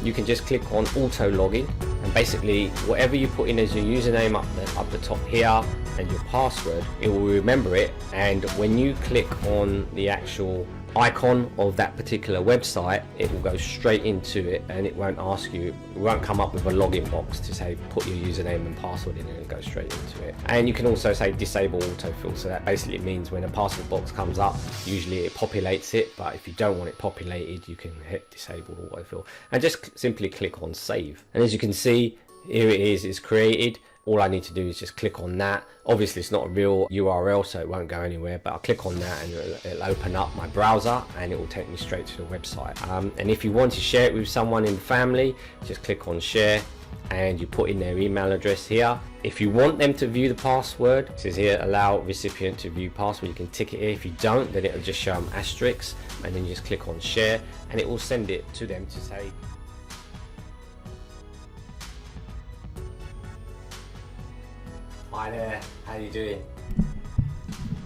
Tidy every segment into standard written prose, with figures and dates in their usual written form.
you can just click on auto login, and basically whatever you put in as your username up the top here and your password, it will remember it, and when you click on the actual icon of that particular website, it will go straight into it, and it won't ask you, it won't come up with a login box to say put your username and password in, and it'll go straight into it. And you can also say disable autofill, so that basically means when a password box comes up, usually it populates it, but if you don't want it populated, you can hit disable autofill and just simply click on save. And as you can see, here it is, it's created. All I need to do is just click on that. Obviously it's not a real URL, so it won't go anywhere, but I'll click on that and it'll open up my browser and it will take me straight to the website. And if you want to share it with someone in the family, just click on share and you put in their email address here. If you want them to view the password, it says here allow recipient to view password, you can tick it here. If you don't, then it'll just show them asterisks, and then you just click on share and it will send it to them to say, hi there, how you doing?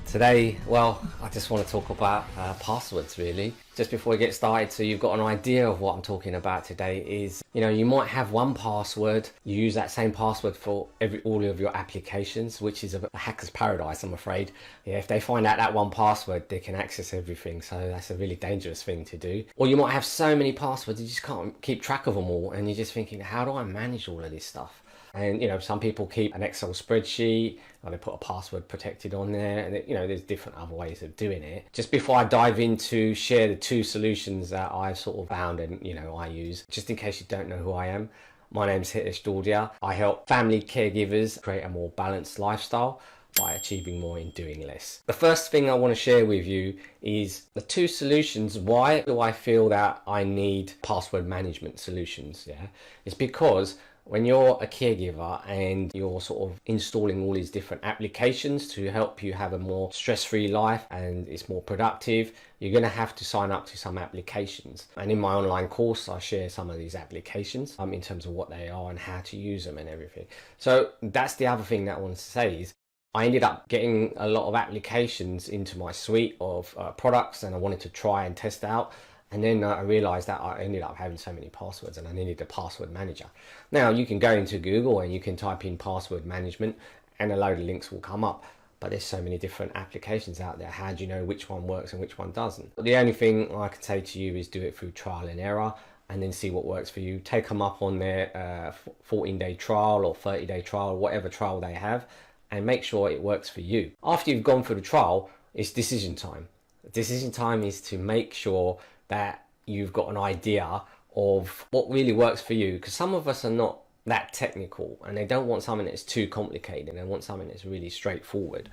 Today, well, I just want to talk about passwords really. Just before we get started, so you've got an idea of what I'm talking about today is, you know, you might have one password, you use that same password for all of your applications, which is a hacker's paradise, I'm afraid. Yeah, if they find out that one password, they can access everything, so that's a really dangerous thing to do. Or you might have so many passwords, you just can't keep track of them all, and you're just thinking, how do I manage all of this stuff? And you know, some people keep an Excel spreadsheet, or they put a password protected on there, and you know, there's different other ways of doing it. Just before I dive into share the two solutions that I've sort of found and you know I use, just in case you don't know who I am, my name's Hitesh Daudia. I help family caregivers create a more balanced lifestyle by achieving more in doing less. The first thing I want to share with you is the two solutions. Why do I feel that I need password management solutions? Yeah, it's because when you're a caregiver and you're sort of installing all these different applications to help you have a more stress-free life and it's more productive, you're going to have to sign up to some applications. And in my online course, I share some of these applications in terms of what they are and how to use them and everything. So that's the other thing that I want to say is I ended up getting a lot of applications into my suite of products, and I wanted to try and test out. And then I realized that I ended up having so many passwords and I needed a password manager. Now you can go into Google and you can type in password management and a load of links will come up. But there's so many different applications out there. How do you know which one works and which one doesn't? The only thing I can say to you is do it through trial and error and then see what works for you. Take them up on their 14-day trial or 30-day trial, whatever trial they have, and make sure it works for you. After you've gone through the trial, it's decision time. Decision time is to make sure that you've got an idea of what really works for you, because some of us are not that technical and they don't want something that's too complicated, they want something that's really straightforward.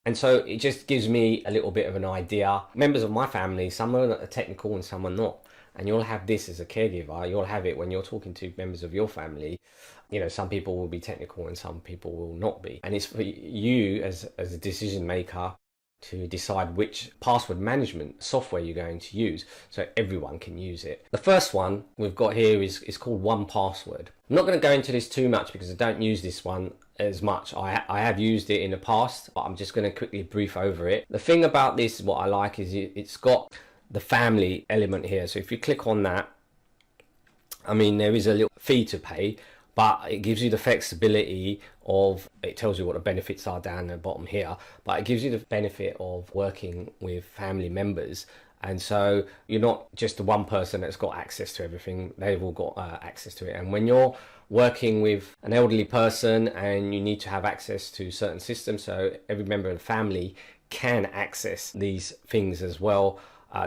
And so it just gives me a little bit of an idea. Members of my family, some are technical and some are not, and you'll have this as a caregiver, you'll have it when you're talking to members of your family. You know, some people will be technical and some people will not be, and it's for you as a decision maker to decide which password management software you're going to use so everyone can use it. The first one we've got here is called 1Password. I'm not going to go into this too much because I don't use this one as much. I have used it in the past, but I'm just going to quickly brief over it. The thing about this, what I like, is it's got the family element here. So if you click on that, I mean, there is a little fee to pay, but it gives you the flexibility of, it tells you what the benefits are down the bottom here, but it gives you the benefit of working with family members. And so you're not just the one person that's got access to everything, they've all got access to it. And when you're working with an elderly person and you need to have access to certain systems, so every member of the family can access these things as well,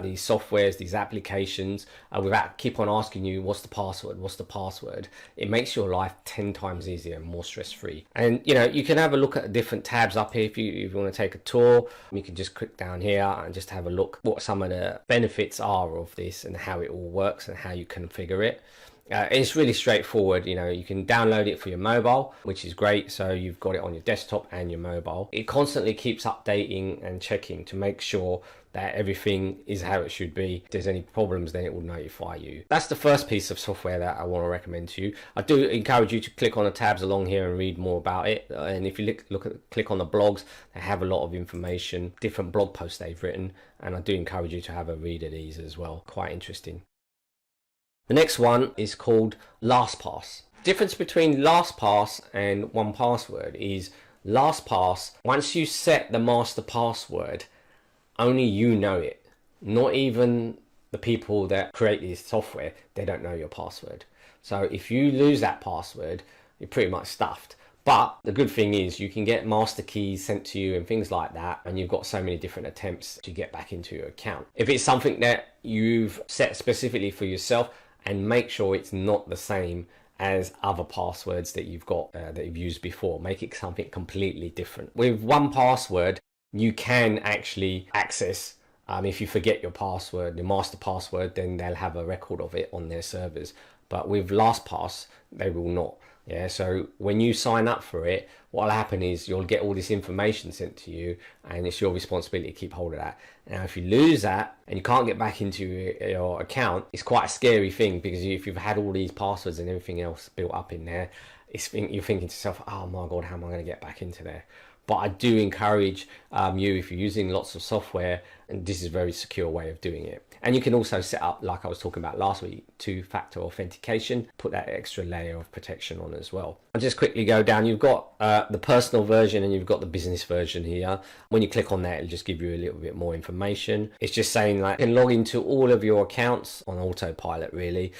these softwares, these applications, without keep on asking you, what's the password, what's the password? It makes your life 10 times easier and more stress-free. And you know, you can have a look at different tabs up here. If you want to take a tour, you can just click down here and just have a look what some of the benefits are of this and how it all works and how you configure it. It's really straightforward. You know, you can download it for your mobile, which is great, so you've got it on your desktop and your mobile. It constantly keeps updating and checking to make sure that everything is how it should be. If there's any problems, then it will notify you. That's the first piece of software that I want to recommend to you. I do encourage you to click on the tabs along here and read more about it, and if you click on the blogs, they have a lot of information, different blog posts they've written, and I do encourage you to have a read of these as well. Quite interesting. The next one is called LastPass. Difference between LastPass and 1Password is LastPass, once you set the master password, only you know it. Not even the people that create this software, they don't know your password. So if you lose that password, you're pretty much stuffed. But the good thing is you can get master keys sent to you and things like that, and you've got so many different attempts to get back into your account. If it's something that you've set specifically for yourself, and make sure it's not the same as other passwords that you've got that you've used before. Make it something completely different. With 1Password, you can actually access, if you forget your password, your master password, then they'll have a record of it on their servers. But with LastPass, they will not. Yeah, so when you sign up for it, what'll happen is you'll get all this information sent to you, and it's your responsibility to keep hold of that. Now, if you lose that and you can't get back into your account, it's quite a scary thing, because if you've had all these passwords and everything else built up in there, you're thinking to yourself, oh my God, how am I going to get back into there? But I do encourage you, if you're using lots of software, and this is a very secure way of doing it. And you can also set up, like I was talking about last week, 2-factor authentication, put that extra layer of protection on as well. I'll just quickly go down. You've got the personal version and you've got the business version here. When you click on that, it'll just give you a little bit more information. It's just saying like you can log into all of your accounts on autopilot, really.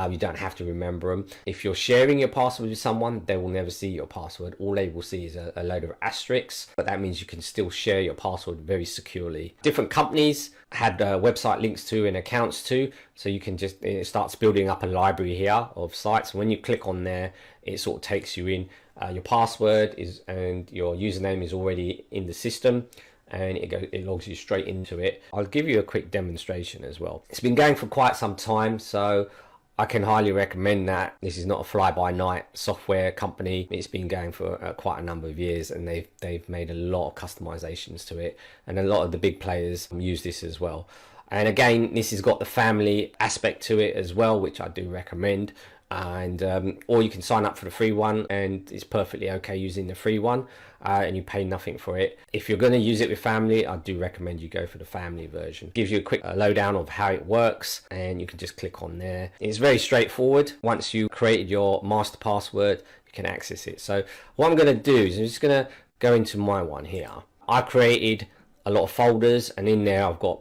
You don't have to remember them. If you're sharing your password with someone, they will never see your password. All they will see is a load of asterisks, but that means you can still share your password very securely. Different companies had website links to and accounts to, so you can just, it starts building up a library here of sites. When you click on there, it sort of takes you in. Your password is and your username is already in the system, and it logs you straight into it. I'll give you a quick demonstration as well. It's been going for quite some time, so I can highly recommend that. This is not a fly-by-night software company. It's been going for quite a number of years, and they've made a lot of customizations to it, and a lot of the big players use this as well. And again, this has got the family aspect to it as well, which I do recommend. And or you can sign up for the free one, and it's perfectly okay using the free one, and you pay nothing for it. If you're going to use it with family, I do recommend you go for the family version. Gives you a quick lowdown of how it works, and you can just click on there. It's very straightforward. Once you created your master password, you can access it. So what I'm going to do is I'm just going to go into my one here. I created a lot of folders, and in there I've got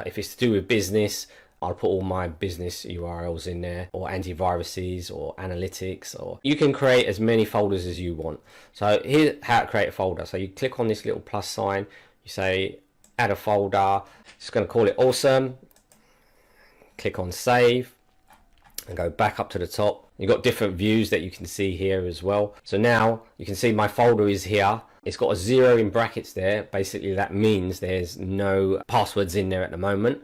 if it's to do with business, I'll put all my business URLs in there, or antiviruses, or analytics, or you can create as many folders as you want. So here's how to create a folder. So you click on this little plus sign, you say add a folder, just going to call it awesome, click on save, and go back up to the top. You've got different views that you can see here as well. So now you can see my folder is here. It's got a 0 in brackets there. Basically that means there's no passwords in there at the moment.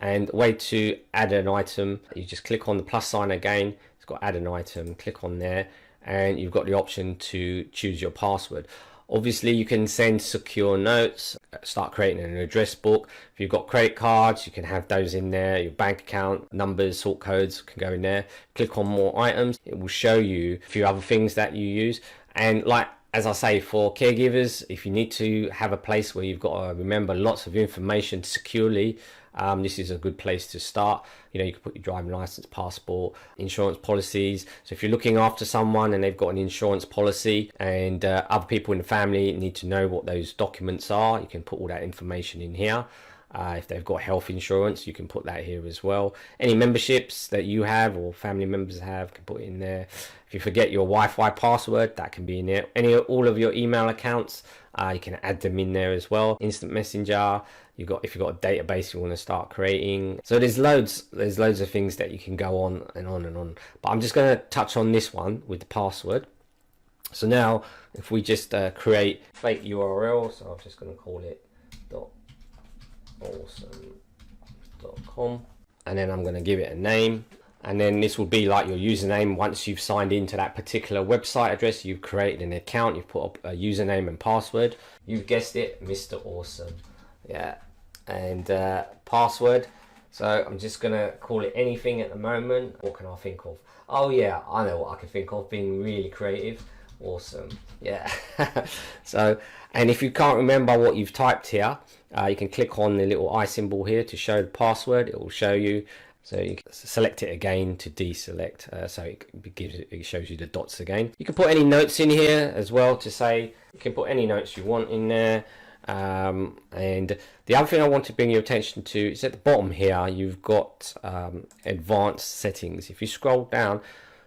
And the way to add an item, you just click on the plus sign again. It's got add an item, click on there, and you've got the option to choose your password. Obviously you can send secure notes, start creating an address book. If you've got credit cards, you can have those in there. Your bank account numbers, sort codes can go in there. Click on more items, it will show you a few other things that you use. And like as I say, for caregivers, if you need to have a place where you've got to remember lots of information securely, this is a good place to start. You know, you can put your driving license, passport, insurance policies. So if you're looking after someone and they've got an insurance policy, and other people in the family need to know what those documents are, you can put all that information in here. If they've got health insurance, you can put that here as well. Any memberships that you have or family members have, can put it in there. If you forget your Wi-Fi password, that can be in there. All of your email accounts, you can add them in there as well. Instant messenger, if you've got a database you want to start creating. So there's loads of things that you can go on and on and on. But I'm just going to touch on this one with the password. So now if we just create fake URL, so I'm just going to call it awesome.com, and then I'm going to give it a name, and then this will be like your username. Once you've signed into that particular website address, you've created an account, you've put up a username and password. You've guessed it, Mr. Awesome. Yeah, and password. So I'm just going to call it anything at the moment. What can I think of? Oh yeah, I know what I can think of, being really creative. Awesome. Yeah. So, and if you can't remember what you've typed here, you can click on the little eye symbol here to show the password. It will show you, So you can select it again to deselect, so it shows you the dots again. You can put any notes in here as well to say, you can put any notes you want in there. And the other thing I want to bring your attention to is at the bottom here, you've got advanced settings. If you scroll down,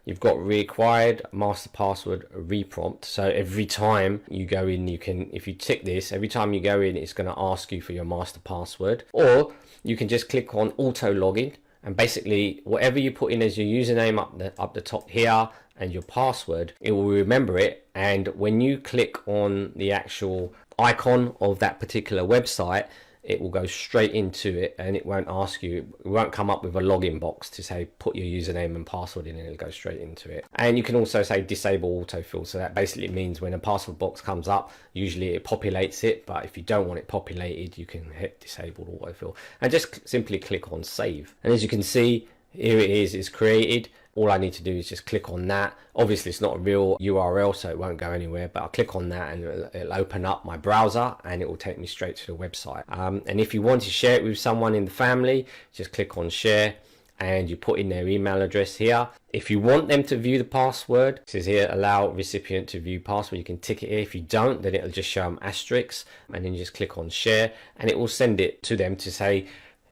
you've got required master password reprompt. So every time you go in, you can, if you tick this, every time you go in, it's going to ask you for your master password. Or you can just click on auto login, and basically whatever you put in as your username up the top here and your password, it will remember it. And when you click on the actual icon of that particular website, it will go straight into it, and it won't ask you, it won't come up with a login box to say put your username and password in, and it'll go straight into it. And you can also say disable autofill, so that basically means when a password box comes up, usually it populates it, but if you don't want it populated, you can hit disable autofill and just simply click on save. And as you can see, here it is, it's created. All I need to do is just click on that. Obviously it's not a real URL, so it won't go anywhere, but I'll click on that and it'll open up my browser and it will take me straight to the website. And if you want to share it with someone in the family, just click on share and you put in their email address here. If you want them to view the password, it says here allow recipient to view password, you can tick it here. If you don't, then it'll just show them asterisks, and then you just click on share and it will send it to them to say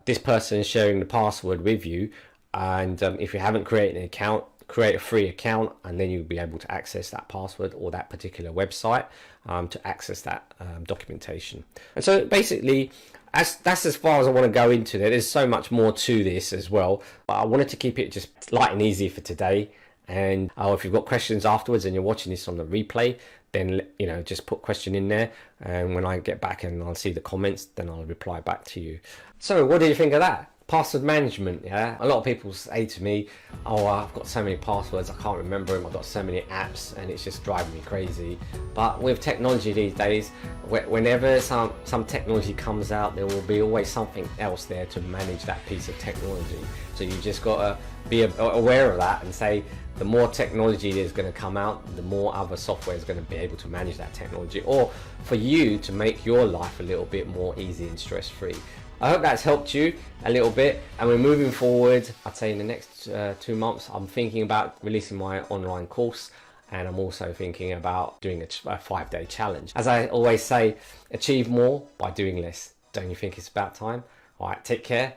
this person is sharing the password with you. And if you haven't created an account, create a free account, and then you'll be able to access that password or that particular website to access that documentation. And so basically, that's as far as I want to go into it. There's so much more to this as well, but I wanted to keep it just light and easy for today. And if you've got questions afterwards and you're watching this on the replay, then just put question in there, and when I get back and I'll see the comments, then I'll reply back to you. So what do you think of that? Password management, yeah? A lot of people say to me, oh, I've got so many passwords, I can't remember them, I've got so many apps, and it's just driving me crazy. But with technology these days, whenever some technology comes out, there will be always something else there to manage that piece of technology. So you just got to be aware of that and say, the more technology there's going to come out, the more other software is going to be able to manage that technology, or for you to make your life a little bit more easy and stress-free. I hope that's helped you a little bit, and we're moving forward. I'd say in the next 2 months, I'm thinking about releasing my online course, and I'm also thinking about doing a 5-day challenge. As I always say, achieve more by doing less. Don't you think it's about time? All right, take care.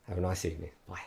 Have a nice evening. Bye.